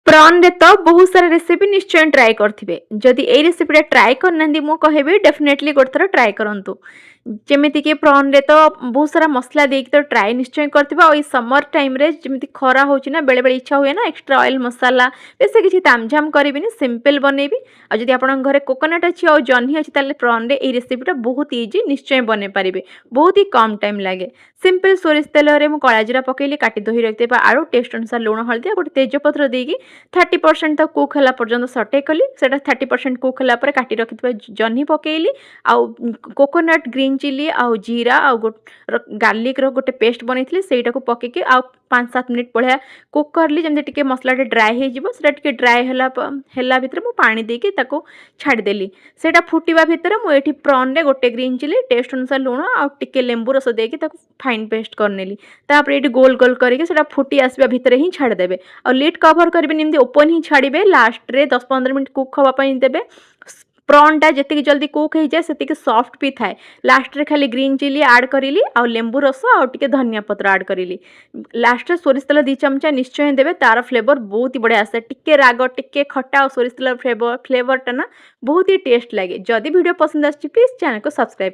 prawn रे तो बहुत सारा रेसिपी निश्चय ट्राई करथिबे जदि ए रेसिपीटा ट्राई करनांदी मु कहबी डेफिनेटली गोटे थर ट्राई करंतु जेमिति कि प्रॉन रे तो बहुत सारा मसला देकी तो ट्राई निश्चय करथिबा और समर टाइम रे जेमिति खरा होची ना बेले बेले इच्छा हुए ना एक्स्ट्रा ऑयल मसाला बेसे किछि तामझाम करिबिनी सिंपल बनेबी आ जदि आपन घरे कोकोनट अछि और जन्ही अछि ताले प्रॉन रे ए रेसिपीटा बहुत इजी निश्चय बने पारिबे बहुत ही कम टाइम लागे सिंपल सोरिष तेल रे मु कला जीरा पकेली काटी धोई रखिबा आलू टेस्ट अनुसार लूण हळदी गोटे तेजपत्र देकी 30% तक कुक होला पर्यंत सटे कली सेटा 30% कुक होला पर काटी रखिथबा जन्ही पकेइली आउ कोकोनट ग्रीन चिली आउ जीरा आउ गार्लिक रो गोटे पेस्ट बनैथिली सेटा को पकेके आउ 5-7 मिनिट पळिया कुक करली जेमते टिके मसला ड्राई हे जिवो सेटा टिके ड्राई होला भितर मु पानी देके ताको छाडी देली सेटा फुटिबा भितर मु एठी प्रॉन रे गोटे ग्रीन चिली टेस्ट अनुसार लूण आउ टिके लेंबू रस देके ताको फाइन पेस्ट करनेली तापर एठी गोल गोल करके सेटा फुटी आसीबा भितर ही छाडी देबे और लिड कवर करबे निमती ओपन ही छाड़िबे लास्ट रे 10-15 मिनिट कुक हवा पई देबे प्रॉन टा जति जल्दी कुक हो जाए सेति सॉफ्ट भी थाए लास्ट रे खाली ग्रीन चिली ऐड करिली और लेंबू रस और टिके धनिया पत्र ऐड करिली लास्ट रे सोरिष तेल 2 चमचा निश्चय देबे तार फ्लेवर बहुत ही बढ़िया आसे टिके राग टिके खट्टा और सोरिष तेल फ्लेवर टा ना बहुत ही टेस्ट लागे जदि वीडियो पसंद आछि प्लीज चैनल को सब्सक्राइब